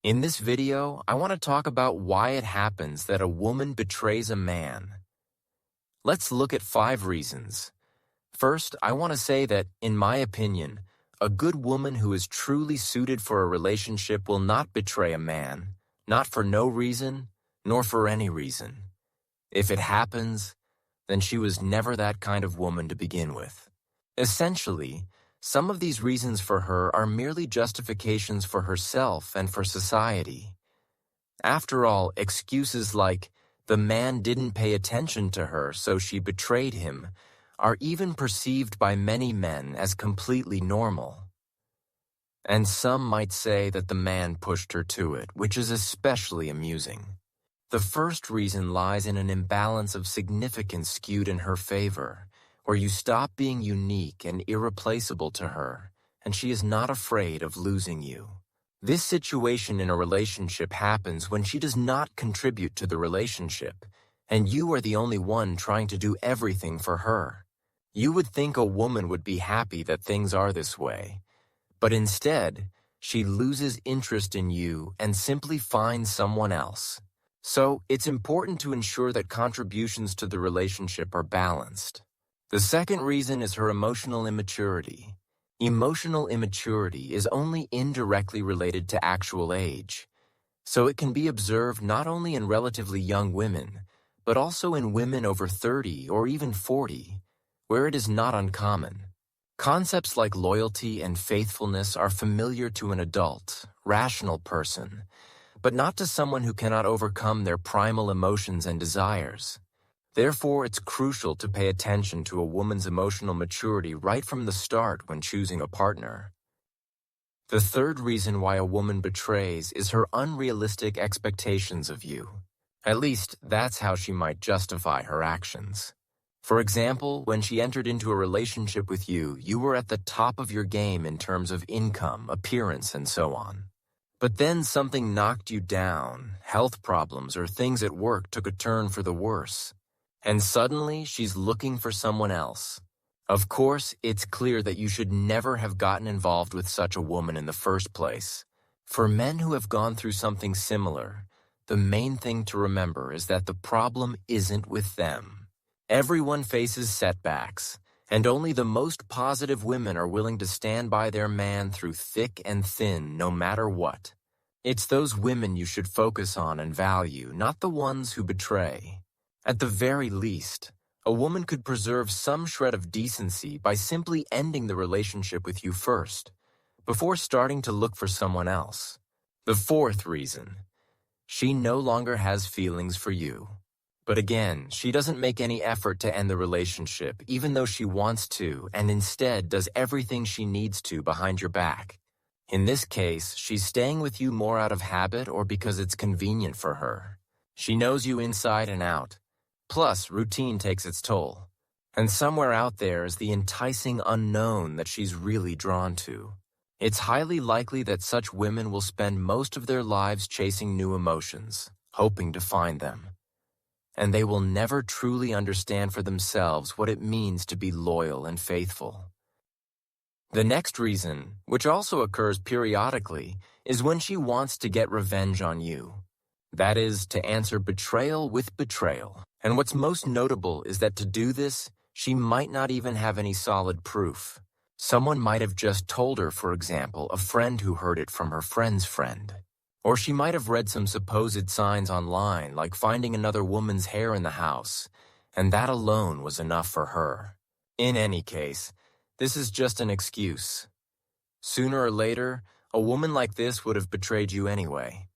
In this video, I want to talk about why it happens that a woman betrays a man. Let's look at 5 reasons. First, I want to say that, in my opinion, a good woman who is truly suited for a relationship will not betray a man, not for no reason, nor for any reason. If it happens, then she was never that kind of woman to begin with. Essentially, some of these reasons for her are merely justifications for herself and for society. After all, excuses like, "the man didn't pay attention to her, so she betrayed him," are even perceived by many men as completely normal. And some might say that the man pushed her to it, which is especially amusing. The first reason lies in an imbalance of significance skewed in her favor, where you stop being unique and irreplaceable to her, and she is not afraid of losing you. This situation in a relationship happens when she does not contribute to the relationship, and you are the only one trying to do everything for her. You would think a woman would be happy that things are this way, but instead, she loses interest in you and simply finds someone else. So, it's important to ensure that contributions to the relationship are balanced. The second reason is her emotional immaturity. Emotional immaturity is only indirectly related to actual age, so it can be observed not only in relatively young women, but also in women over 30 or even 40, where it is not uncommon. Concepts like loyalty and faithfulness are familiar to an adult, rational person, but not to someone who cannot overcome their primal emotions and desires. Therefore, it's crucial to pay attention to a woman's emotional maturity right from the start when choosing a partner. The third reason why a woman betrays is her unrealistic expectations of you. At least, that's how she might justify her actions. For example, when she entered into a relationship with you, you were at the top of your game in terms of income, appearance, and so on. But then something knocked you down, health problems or things at work took a turn for the worse. And suddenly, she's looking for someone else. Of course, it's clear that you should never have gotten involved with such a woman in the first place. For men who have gone through something similar, the main thing to remember is that the problem isn't with them. Everyone faces setbacks, and only the most positive women are willing to stand by their man through thick and thin, no matter what. It's those women you should focus on and value, not the ones who betray. At the very least, a woman could preserve some shred of decency by simply ending the relationship with you first, before starting to look for someone else. The fourth reason: she no longer has feelings for you. But again, she doesn't make any effort to end the relationship, even though she wants to, and instead does everything she needs to behind your back. In this case, she's staying with you more out of habit or because it's convenient for her. She knows you inside and out. Plus, routine takes its toll. And somewhere out there is the enticing unknown that she's really drawn to. It's highly likely that such women will spend most of their lives chasing new emotions, hoping to find them. And they will never truly understand for themselves what it means to be loyal and faithful. The next reason, which also occurs periodically, is when she wants to get revenge on you. That is, to answer betrayal with betrayal. And what's most notable is that to do this, she might not even have any solid proof. Someone might have just told her, for example, a friend who heard it from her friend's friend. Or she might have read some supposed signs online, like finding another woman's hair in the house, and that alone was enough for her. In any case, this is just an excuse. Sooner or later, a woman like this would have betrayed you anyway.